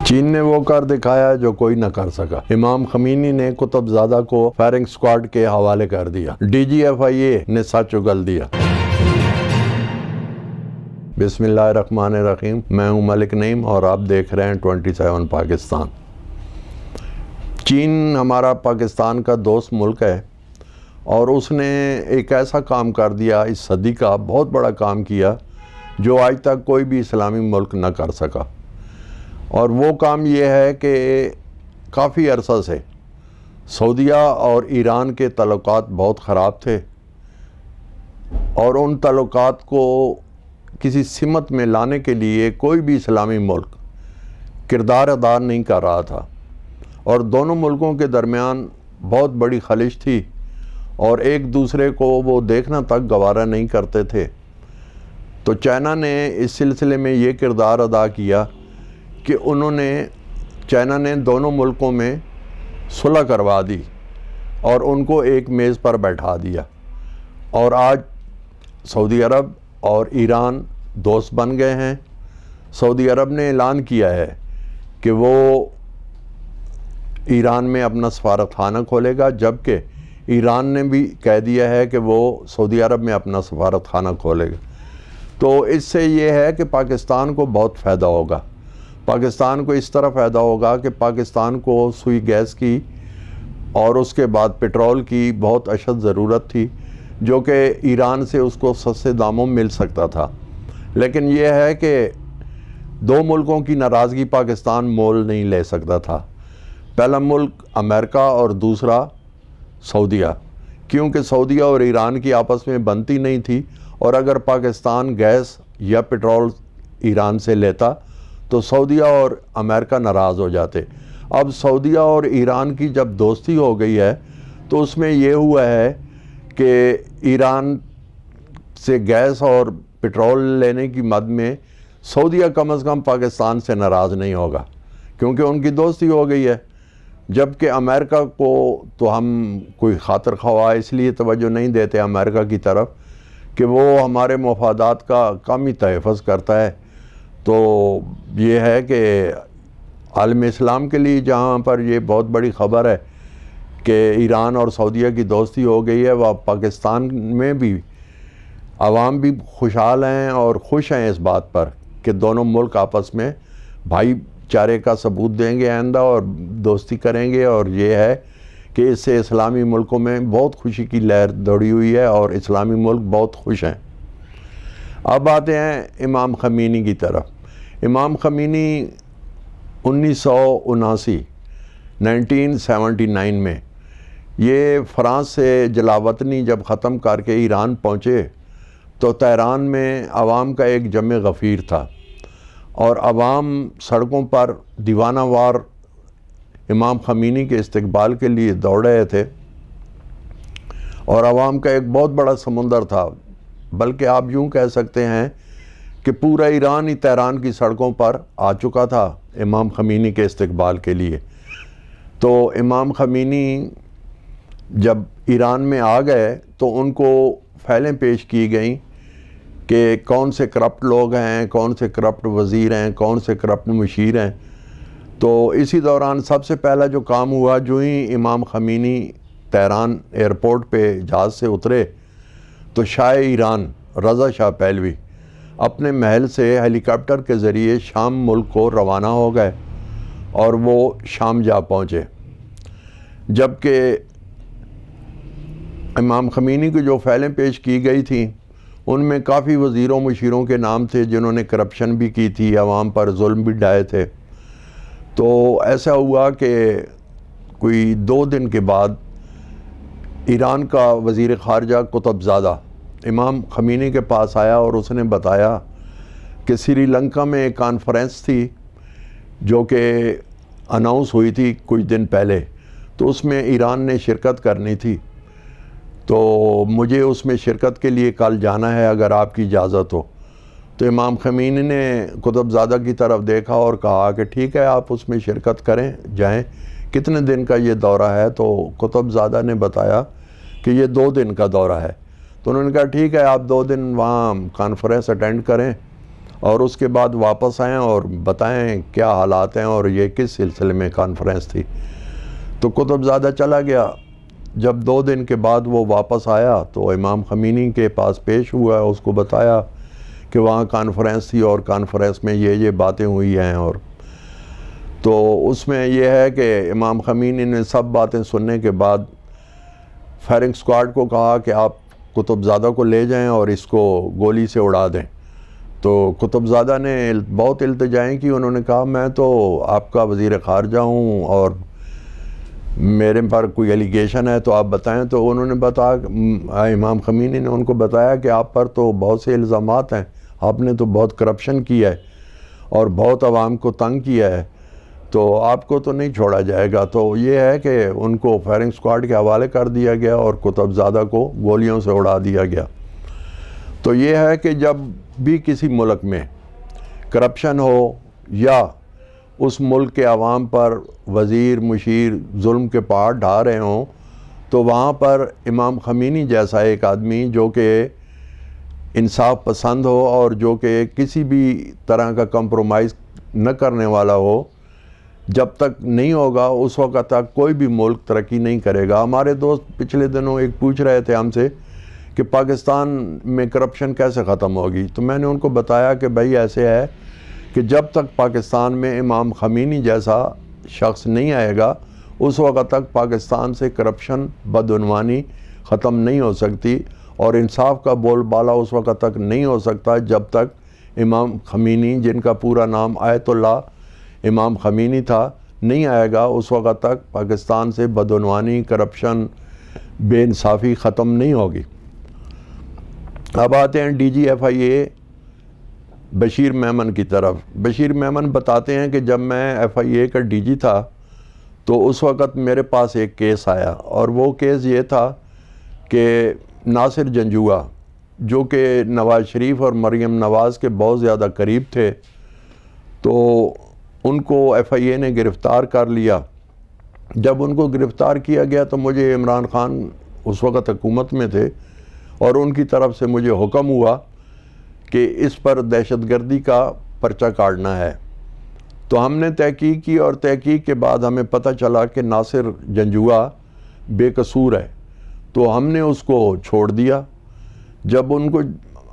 چین نے وہ کر دکھایا جو کوئی نہ کر سکا۔ امام خمینی نے قطب زادہ کو فائرنگ سکواڈ کے حوالے کر دیا۔ ڈی جی ایف آئی اے نے سچ اگل دیا۔ بسم اللہ الرحمن الرحیم، میں ہوں ملک نعیم اور آپ دیکھ رہے ہیں 27 پاکستان۔ چین ہمارا پاکستان کا دوست ملک ہے اور اس نے ایک ایسا کام کر دیا، اس صدی کا بہت بڑا کام کیا جو آج تک کوئی بھی اسلامی ملک نہ کر سکا، اور وہ کام یہ ہے کہ کافی عرصہ سے سعودیہ اور ایران کے تعلقات بہت خراب تھے اور ان تعلقات کو کسی سمت میں لانے کے لیے کوئی بھی اسلامی ملک کردار ادا نہیں کر رہا تھا، اور دونوں ملکوں کے درمیان بہت بڑی خلش تھی اور ایک دوسرے کو وہ دیکھنا تک گوارا نہیں کرتے تھے۔ تو چائنا نے اس سلسلے میں یہ کردار ادا کیا کہ چائنا نے دونوں ملکوں میں صلح کروا دی اور ان کو ایک میز پر بیٹھا دیا، اور آج سعودی عرب اور ایران دوست بن گئے ہیں۔ سعودی عرب نے اعلان کیا ہے کہ وہ ایران میں اپنا سفارت خانہ کھولے گا، جبکہ ایران نے بھی کہہ دیا ہے کہ وہ سعودی عرب میں اپنا سفارت خانہ کھولے گا۔ تو اس سے یہ ہے کہ پاکستان کو بہت فائدہ ہوگا۔ پاکستان کو اس طرح فائدہ ہوگا کہ پاکستان کو سوئی گیس کی اور اس کے بعد پٹرول کی بہت اشد ضرورت تھی، جو کہ ایران سے اس کو سستے داموں مل سکتا تھا، لیکن یہ ہے کہ دو ملکوں کی ناراضگی پاکستان مول نہیں لے سکتا تھا۔ پہلا ملک امریکہ اور دوسرا سعودیہ، کیونکہ سعودیہ اور ایران کی آپس میں بنتی نہیں تھی، اور اگر پاکستان گیس یا پٹرول ایران سے لیتا تو سعودیہ اور امریکہ ناراض ہو جاتے۔ اب سعودیہ اور ایران کی جب دوستی ہو گئی ہے تو اس میں یہ ہوا ہے کہ ایران سے گیس اور پٹرول لینے کی مد میں سعودیہ کم از کم پاکستان سے ناراض نہیں ہوگا، کیونکہ ان کی دوستی ہو گئی ہے، جبکہ امریکہ کو تو ہم کوئی خاطر خواہ اس لیے توجہ نہیں دیتے امریکہ کی طرف کہ وہ ہمارے مفادات کا کم ہی تحفظ کرتا ہے۔ تو یہ ہے کہ عالم اسلام کے لیے جہاں پر یہ بہت بڑی خبر ہے کہ ایران اور سعودیہ کی دوستی ہو گئی ہے، وہ پاکستان میں بھی عوام بھی خوشحال ہیں اور خوش ہیں اس بات پر کہ دونوں ملک آپس میں بھائی چارے کا ثبوت دیں گے آئندہ اور دوستی کریں گے، اور یہ ہے کہ اس سے اسلامی ملکوں میں بہت خوشی کی لہر دوڑی ہوئی ہے اور اسلامی ملک بہت خوش ہیں۔ اب آتے ہیں امام خمینی کی طرف۔ امام خمینی 1979 میں یہ فرانس سے جلاوطنی جب ختم کر کے ایران پہنچے تو تہران میں عوام کا ایک جمع غفیر تھا، اور عوام سڑکوں پر دیوانہ وار امام خمینی کے استقبال کے لیے دوڑ رہے تھے، اور عوام کا ایک بہت بڑا سمندر تھا، بلکہ آپ یوں کہہ سکتے ہیں کہ پورا ایران ہی تہران کی سڑکوں پر آ چکا تھا امام خمینی کے استقبال کے لیے۔ تو امام خمینی جب ایران میں آ گئے تو ان کو فائلیں پیش کی گئیں کہ کون سے کرپٹ لوگ ہیں، کون سے کرپٹ وزیر ہیں، کون سے کرپٹ مشیر ہیں۔ تو اسی دوران سب سے پہلا جو کام ہوا، جو ہی امام خمینی تہران ایئرپورٹ پہ جہاز سے اترے تو شاہ ایران رضا شاہ پہلوی اپنے محل سے ہیلی کاپٹر کے ذریعے شام ملک کو روانہ ہو گئے اور وہ شام جا پہنچے، جبکہ امام خمینی کی جو فائلیں پیش کی گئی تھیں ان میں کافی وزیروں مشیروں کے نام تھے جنہوں نے کرپشن بھی کی تھی، عوام پر ظلم بھی ڈھائے تھے۔ تو ایسا ہوا کہ کوئی 2 دن کے بعد ایران کا وزیر خارجہ قطب زادہ امام خمینی کے پاس آیا اور اس نے بتایا کہ سری لنکا میں ایک کانفرنس تھی جو کہ اناؤنس ہوئی تھی کچھ دن پہلے، تو اس میں ایران نے شرکت کرنی تھی، تو مجھے اس میں شرکت کے لیے کل جانا ہے اگر آپ کی اجازت ہو۔ تو امام خمینی نے قطب زادہ کی طرف دیکھا اور کہا کہ ٹھیک ہے، آپ اس میں شرکت کریں، جائیں۔ کتنے دن کا یہ دورہ ہے؟ تو قطب زادہ نے بتایا کہ یہ 2 دن کا دورہ ہے۔ تو انہوں نے کہا ٹھیک ہے، آپ 2 دن وہاں کانفرنس اٹینڈ کریں اور اس کے بعد واپس آئیں اور بتائیں کیا حالات ہیں اور یہ کس سلسلے میں کانفرنس تھی۔ تو قطب زادہ چلا گیا۔ جب 2 دن کے بعد وہ واپس آیا تو امام خمینی کے پاس پیش ہوا، اس کو بتایا کہ وہاں کانفرنس تھی اور کانفرنس میں یہ باتیں ہوئی ہیں، اور تو اس میں یہ ہے کہ امام خمینی نے سب باتیں سننے کے بعد فائرنگ سکواڈ کو کہا کہ آپ قطب زادہ کو لے جائیں اور اس کو گولی سے اڑا دیں۔ تو قطب زادہ نے بہت التجائیں کی، انہوں نے کہا میں تو آپ کا وزیر خارجہ ہوں اور میرے پر کوئی ایلیگیشن ہے تو آپ بتائیں۔ تو انہوں نے امام خمینی نے ان کو بتایا کہ آپ پر تو بہت سے الزامات ہیں، آپ نے تو بہت کرپشن کیا ہے اور بہت عوام کو تنگ کیا ہے، تو آپ کو تو نہیں چھوڑا جائے گا۔ تو یہ ہے کہ ان کو فائرنگ سکواڈ کے حوالے کر دیا گیا اور قطب زادہ کو گولیوں سے اڑا دیا گیا۔ تو یہ ہے کہ جب بھی کسی ملک میں کرپشن ہو یا اس ملک کے عوام پر وزیر مشیر ظلم کے پہاڑ ڈھا رہے ہوں، تو وہاں پر امام خمینی جیسا ایک آدمی جو کہ انصاف پسند ہو اور جو کہ کسی بھی طرح کا کمپرومائز نہ کرنے والا ہو، جب تک نہیں ہوگا اس وقت تک کوئی بھی ملک ترقی نہیں کرے گا۔ ہمارے دوست پچھلے دنوں ایک پوچھ رہے تھے ہم سے کہ پاکستان میں کرپشن کیسے ختم ہوگی، تو میں نے ان کو بتایا کہ بھائی ایسے ہے کہ جب تک پاکستان میں امام خمینی جیسا شخص نہیں آئے گا اس وقت تک پاکستان سے کرپشن بدعنوانی ختم نہیں ہو سکتی، اور انصاف کا بول بالا اس وقت تک نہیں ہو سکتا جب تک امام خمینی، جن کا پورا نام آیت اللہ امام خمینی تھا، نہیں آئے گا اس وقت تک پاکستان سے بدعنوانی، کرپشن، بے انصافی ختم نہیں ہوگی۔ اب آتے ہیں ڈی جی ایف آئی اے بشیر میمن کی طرف۔ بشیر میمن بتاتے ہیں کہ جب میں ایف آئی اے کا ڈی جی تھا تو اس وقت میرے پاس ایک کیس آیا، اور وہ کیس یہ تھا کہ ناصر جنجوعہ جو کہ نواز شریف اور مریم نواز کے بہت زیادہ قریب تھے، تو ان کو ایف آئی اے نے گرفتار کر لیا۔ جب ان کو گرفتار کیا گیا تو مجھے عمران خان اس وقت حکومت میں تھے اور ان کی طرف سے مجھے حکم ہوا کہ اس پر دہشت گردی کا پرچہ کاٹنا ہے۔ تو ہم نے تحقیق کی اور تحقیق کے بعد ہمیں پتہ چلا کہ ناصر جنجوعہ بے قصور ہے، تو ہم نے اس کو چھوڑ دیا۔ جب ان کو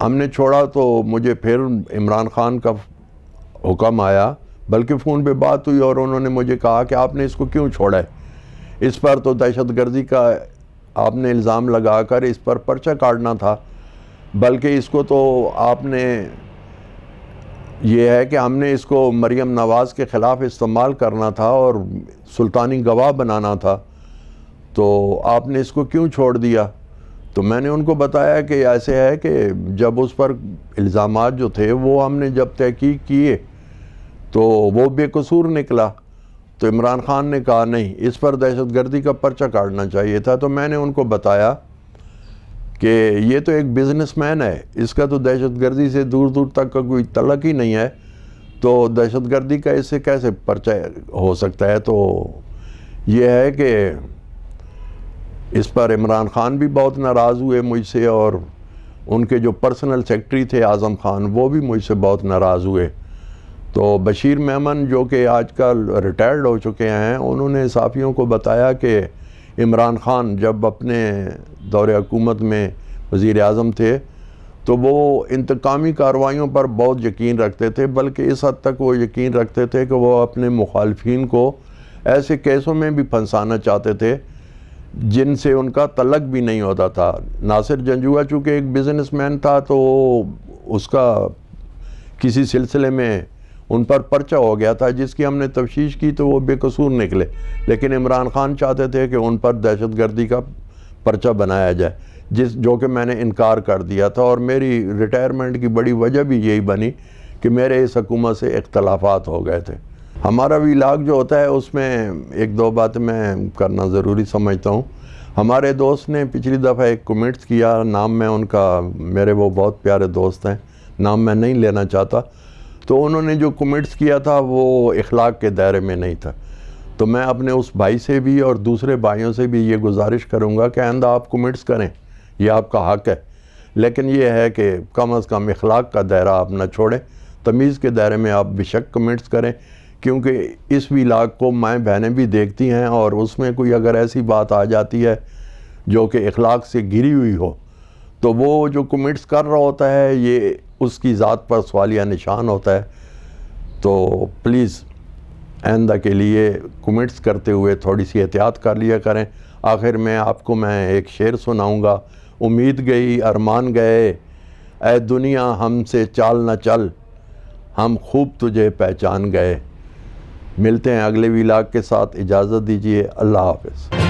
ہم نے چھوڑا تو مجھے پھر عمران خان کا حکم آیا، بلکہ فون پہ بات ہوئی اور انہوں نے مجھے کہا کہ آپ نے اس کو کیوں چھوڑا ہے، اس پر تو دہشت گردی کا آپ نے الزام لگا کر اس پر پرچہ کاٹنا تھا، بلکہ اس کو تو آپ نے یہ ہے کہ ہم نے اس کو مریم نواز کے خلاف استعمال کرنا تھا اور سلطانی گواہ بنانا تھا، تو آپ نے اس کو کیوں چھوڑ دیا؟ تو میں نے ان کو بتایا کہ ایسے ہے کہ جب اس پر الزامات جو تھے وہ ہم نے جب تحقیق کیے تو وہ بے قصور نکلا۔ تو عمران خان نے کہا نہیں، اس پر دہشت گردی کا پرچہ کاٹنا چاہیے تھا۔ تو میں نے ان کو بتایا کہ یہ تو ایک بزنس مین ہے، اس کا تو دہشت گردی سے دور دور تک کا کوئی تعلق ہی نہیں ہے، تو دہشت گردی کا اس سے کیسے پرچہ ہو سکتا ہے؟ تو یہ ہے کہ اس پر عمران خان بھی بہت ناراض ہوئے مجھ سے، اور ان کے جو پرسنل سیکرٹری تھے اعظم خان، وہ بھی مجھ سے بہت ناراض ہوئے۔ تو بشیر میمن جو کہ آج کل ریٹائرڈ ہو چکے ہیں، انہوں نے صحافیوں کو بتایا کہ عمران خان جب اپنے دور حکومت میں وزیر اعظم تھے تو وہ انتقامی کارروائیوں پر بہت یقین رکھتے تھے، بلکہ اس حد تک وہ یقین رکھتے تھے کہ وہ اپنے مخالفین کو ایسے کیسوں میں بھی پھنسانا چاہتے تھے جن سے ان کا تعلق بھی نہیں ہوتا تھا۔ ناصر جنجوعہ چونکہ ایک بزنس مین تھا تو اس کا کسی سلسلے میں ان پر پرچہ ہو گیا تھا، جس کی ہم نے تفتیش کی تو وہ بے قصور نکلے، لیکن عمران خان چاہتے تھے کہ ان پر دہشت گردی کا پرچہ بنایا جائے، جو کہ میں نے انکار کر دیا تھا، اور میری ریٹائرمنٹ کی بڑی وجہ بھی یہی بنی کہ میرے اس حکومت سے اختلافات ہو گئے تھے۔ ہمارا ویلاگ جو ہوتا ہے اس میں ایک دو باتیں میں کرنا ضروری سمجھتا ہوں۔ ہمارے دوست نے پچھلی دفعہ ایک کمنٹ کیا، نام میں ان کا، میرے وہ بہت پیارے دوست ہیں، نام میں نہیں لینا چاہتا، تو انہوں نے جو کمنٹس کیا تھا وہ اخلاق کے دائرے میں نہیں تھا۔ تو میں اپنے اس بھائی سے بھی اور دوسرے بھائیوں سے بھی یہ گزارش کروں گا کہ آئندہ آپ کمنٹس کریں، یہ آپ کا حق ہے، لیکن یہ ہے کہ کم از کم اخلاق کا دائرہ آپ نہ چھوڑیں تمیز کے دائرے میں آپ بے شک کمنٹس کریں، کیونکہ اس ولاگ کو مائیں بہنیں بھی دیکھتی ہیں، اور اس میں کوئی اگر ایسی بات آ جاتی ہے جو کہ اخلاق سے گری ہوئی ہو تو وہ جو کمنٹس کر رہا ہوتا ہے یہ اس کی ذات پر سوالیہ نشان ہوتا ہے. تو پلیز آئندہ کے لیے کمنٹس کرتے ہوئے تھوڑی سی احتیاط کر لیا کریں. آخر میں آپ کو میں ایک شعر سناؤں گا. امید گئی ارمان گئے، اے دنیا ہم سے چال نہ چل، ہم خوب تجھے پہچان گئے. ملتے ہیں اگلے ولاگ کے ساتھ، اجازت دیجیے، اللہ حافظ.